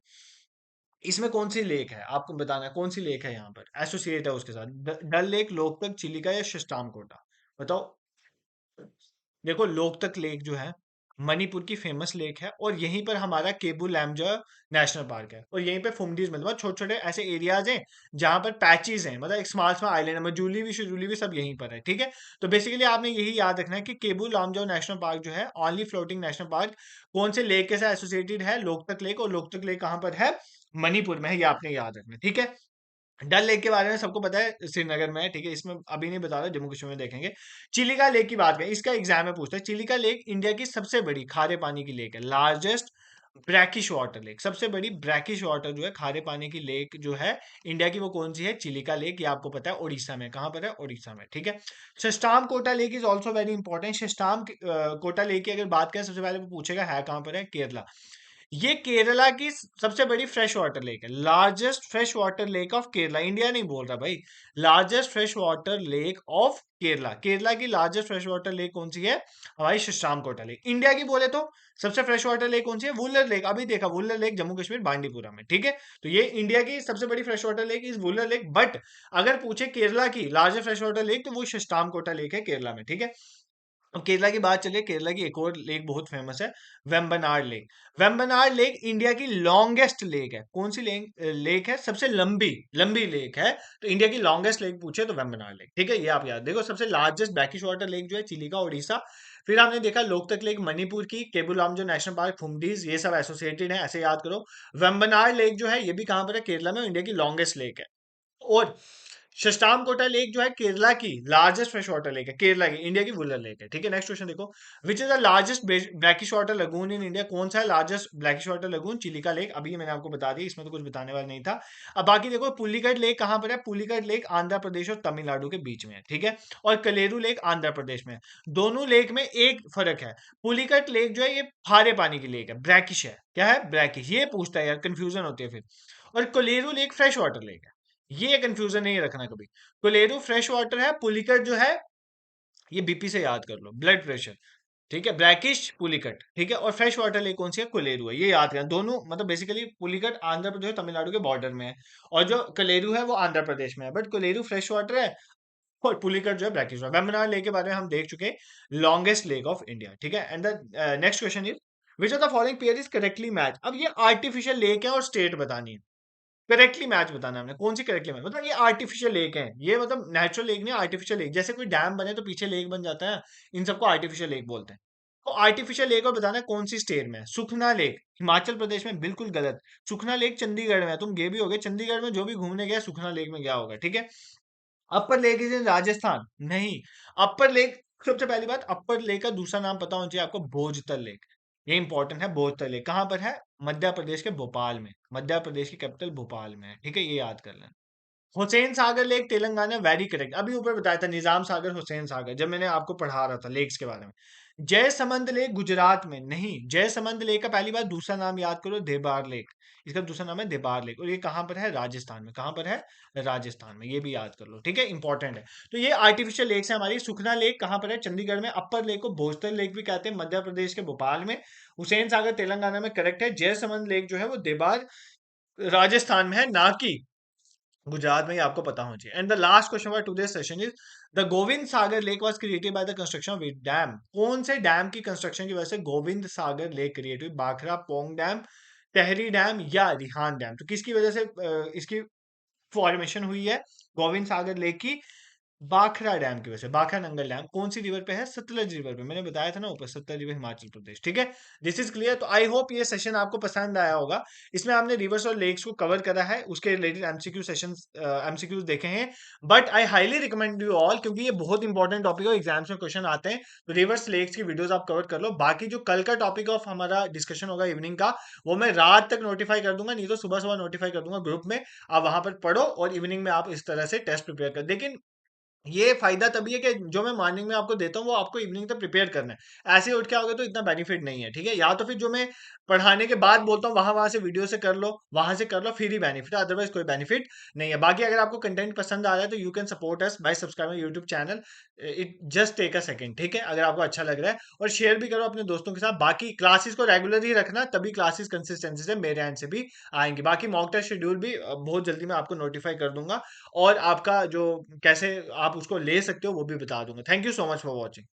[SPEAKER 1] इसमें कौन सी लेक है आपको बताना है, कौन सी लेक है यहाँ पर एसोसिएट है उसके साथ? डल लेक, लोकतक, चिलिका, या शस्ताम कोटा? बताओ। देखो लोकतक लेक जो है मणिपुर की फेमस लेक है, और यहीं पर हमारा केबू लैमजा नेशनल पार्क है, और यहीं पे फुमडीज मतलब छोटे छोटे ऐसे एरियाज हैं जहां पर पैचेस हैं, मतलब एक स्मॉल स्मॉल आइलैंड है, मजूली भी शुजूली भी सब यहीं पर है। ठीक है, तो बेसिकली आपने यही याद रखना है कि केबू लामजाओ नेशनल पार्क जो है ओनली फ्लोटिंग नेशनल पार्क, कौन से लेक के साथ एसोसिएटेड है? लोकतक लेक, और लोकतक लेक कहाँ पर है? मणिपुर में है, ये आपने याद रखना है। ठीक है, डल लेक के बारे में सबको पता है श्रीनगर में है। ठीक है, इसमें अभी नहीं बता रहा, जम्मू कश्मीर में देखेंगे। चिलिका लेक की बात करें, इसका एग्जाम में पूछता है। चिलिका लेक इंडिया की सबसे बड़ी खारे पानी की लेक है, लार्जेस्ट ब्रैकिश वाटर लेक, सबसे बड़ी ब्रैकिश वाटर जो है खारे पानी की लेक जो है इंडिया की, वो कौन सी है? चिलिका लेक। ये आपको पता है उड़ीसा में, कहाँ पर है? उड़ीसा में। ठीक है, Sasthamcotta lake is also very important. Sasthamcotta lake की अगर बात करें सबसे पहले वो पूछेगा है कहाँ पर है? केरला। ये केरला की सबसे बड़ी फ्रेश वाटर लेक है, largest fresh water lake of Kerala. India नहीं बोल रहा भाई, largest fresh water lake of Kerala. Kerala की लार्जेस्ट फ्रेश वाटर लेक कौन सी है? हमारी शशामकोटा लेक। इंडिया की बोले तो सबसे फ्रेश वाटर लेक कौन सी है? वुलर लेक। अभी देखा, वुलर लेक जम्मू कश्मीर बांडीपुरा में, ठीक है। तो ये इंडिया की सबसे बड़ी fresh water lake is Wular lake. But अगर पूछे केरला की लार्जेस्ट फ्रेश वाटर लेक, तो वो शशामकोटा लेक है केरला में, ठीक है। अब केरला की बात चलिए, केरला की एक और लेक बहुत फेमस है, Vembanad lake. Vembanad lake India की लॉन्गेस्ट लेक है। कौन सी लेक? लेक है सबसे लंबी लंबी लेक है। तो इंडिया की लॉन्गेस्ट लेक पूछे तो वेम्बनाड लेक, ठीक है। ये आप याद देखो। सबसे लार्जेस्ट ब्रैकिश वाटर लेक जो है चिलिका उड़ीसा। फिर आपने देखा लोकतक लेक मणिपुर की, केबुलामजो नेशनल पार्क फुमडीज, ये सब एसोसिएटेड है, ऐसे याद करो। वेम्बनाड लेक जो है ये भी कहां पर है? केरला में। इंडिया की लॉन्गेस्ट लेक है। और शस्तामकोटा लेक जो है केरला की लार्जेस्ट फ्रेश वाटर लेक है, केरला की, इंडिया की वुलर लेक है, ठीक है। नेक्स्ट क्वेश्चन देखो, विच is the largest brackish water lagoon in India? कौन सा है largest brackish water lagoon? Chilika lake. अभी ये मैंने आपको बता दिया, इसमें तो कुछ बताने वाला नहीं था। अब बाकी देखो, पुलिकट लेक कहां पर है? पुलिकट लेक आंध्र प्रदेश और तमिलनाडु के बीच में है, ठीक है। और कलेरू लेक आंध्र प्रदेश में है। दोनों लेक में एक फर्क है, पुलिकट लेक जो है ये खारे पानी की लेक है, ब्रैकिश है। क्या है? ब्रैकिश। ये पूछता है यार, कंफ्यूजन होती है फिर। और Kolleru lake fresh water lake है, ये कंफ्यूजन नहीं रखना कभी। कोलेरू फ्रेश वाटर है, पुलिकट जो है ये बीपी से याद कर लो, ब्लड प्रेशर, ठीक है। ब्रैकिश पुलिकट, ठीक है। और फ्रेश वाटर लेक कौन सी है? कोलेरू है, ये याद करना। दोनों मतलब बेसिकली पुलिकट आंध्र प्रदेश और तमिलनाडु के बॉर्डर में है, और जो कलेरू है वो आंध्र प्रदेश में है। बट कोलेरू फ्रेश वाटर है और पुलिकट जो है ब्रैकिश वाटर। वेम्बनाड लेक के बारे में हम देख चुके, लॉन्गेस्ट लेक ऑफ इंडिया, ठीक है। And the next question is, which of the following pair is correctly match? अब ये आर्टिफिशियल लेक है और स्टेट बतानी है। करेक्टली मैच बताना है हमने, कौन सी करेक्टली मैच, मतलब ये आर्टिफिशियल लेक है, ये मतलब नेचुरल लेक नहीं, आर्टिफिशियल लेक। जैसे कोई डैम बने तो पीछे लेक बन जाता है, इन सबको आर्टिफिशियल लेक बोलते हैं। तो आर्टिफिशियल लेक और बताना है कौन सी स्टेट में है। सुखना लेक हिमाचल प्रदेश में, बिल्कुल गलत। सुखना लेक चंडीगढ़ में है, तुम गए भी होगे चंडीगढ़ में, जो भी घूमने गया सुखना लेक में गया होगा, ठीक है। Upper lake is in Rajasthan, नहीं। अपर लेक, सबसे पहली बात, अपर लेक का दूसरा नाम पता होना चाहिए आपको, भोजतल लेक। ये इंपॉर्टेंट है। भोजतल लेक कहां पर है? मध्य प्रदेश के भोपाल में, मध्य प्रदेश की कैपिटल भोपाल में है, ठीक है। ये याद कर लें। Hussain Sagar lake Telangana, very correct. अभी ऊपर बताया था निजाम सागर, हुसैन सागर, जब मैंने आपको पढ़ा रहा था लेक्स के बारे में। जयसमंद लेक गुजरात में, नहीं। जयसमंद लेक का पहली बार दूसरा नाम याद करो, देबार लेक। इसका दूसरा नाम है देबार लेक, और ये कहां पर है? राजस्थान में। कहां पर है? राजस्थान में। ये भी याद कर लो, ठीक है, इंपॉर्टेंट है। तो ये आर्टिफिशियल लेक्स है हमारी। सुखना लेक कहां पर है? चंडीगढ़ में। अपर लेक को भोजतल लेक भी कहते हैं, मध्य प्रदेश के भोपाल में। हुसैन सागर तेलंगाना में, करेक्ट है। जयसमंद लेक जो है वो देबार राजस्थान में है, ना कि गुजरात में। ही आपको पता होना चाहिए। And the last question for today session is, the Govind Sagar lake was created by the construction of which dam? कौन से डैम की कंस्ट्रक्शन की वजह से गोविंद सागर लेक क्रिएट हुई? बाखरा पोंग डैम, तेहरी डैम, या रिहान डैम? तो किसकी वजह से इसकी फॉर्मेशन हुई है गोविंद सागर लेक की? बाखरा डैम की वजह से। बाखरा नंगल डैम कौन सी रिवर पे है? सतलज रिवर पे। मैंने बताया था ना ऊपर, सतलज रिवर हिमाचल प्रदेश, ठीक है। This is clear. तो आई होप ये सेशन आपको पसंद आया होगा। इसमें हमने रिवर्स और लेक्स को कवर करा है, उसके रिलेटेड एमसीक्यू सेशंस, एमसीक्यूज देखे हैं। But I highly recommend you all, क्योंकि ये बहुत इंपॉर्टेंट टॉपिक है, एग्जाम्स में क्वेश्चन आते हैं। तो रिवर्स लेक्स की वीडियोस आप कवर कर लो। बाकी जो कल का टॉपिक ऑफ हमारा डिस्कशन होगा इवनिंग का, वो मैं रात तक नोटिफाई कर दूंगा, नहीं तो सुबह सुबह नोटिफाई कर दूंगा ग्रुप में। आप वहां पर पढ़ो और इवनिंग में आप इस तरह से टेस्ट प्रिपेयर कर। लेकिन ये फायदा तभी है कि जो मैं मॉर्निंग में आपको देता हूँ वो आपको इवनिंग तक प्रिपेयर करना है। ऐसे ही उठ के आओगे तो इतना बेनिफिट नहीं है, ठीक है। या तो फिर जो मैं पढ़ाने के बाद बोलता हूँ वहां वहां से वीडियो से कर लो, वहां से कर लो, फिर ही बेनिफिट है, अदरवाइज कोई बेनिफिट नहीं है। बाकी अगर आपको कंटेंट पसंद आ रहा है तो you can support us by subscribing YouTube channel. It just take a second, ठीक है, अगर आपको अच्छा लग रहा है। और शेयर भी करो अपने दोस्तों के साथ। बाकी क्लासेस को रेगुलर ही रखना, तभी क्लासेस कंसिस्टेंसी से मेरे एंड से भी आएंगी। बाकी मॉक टेस्ट शेड्यूल भी बहुत जल्दी मैं आपको नोटिफाई कर दूंगा, और आपका जो कैसे आप उसको ले सकते हो वो भी बता दूंगा। Thank you so much for watching.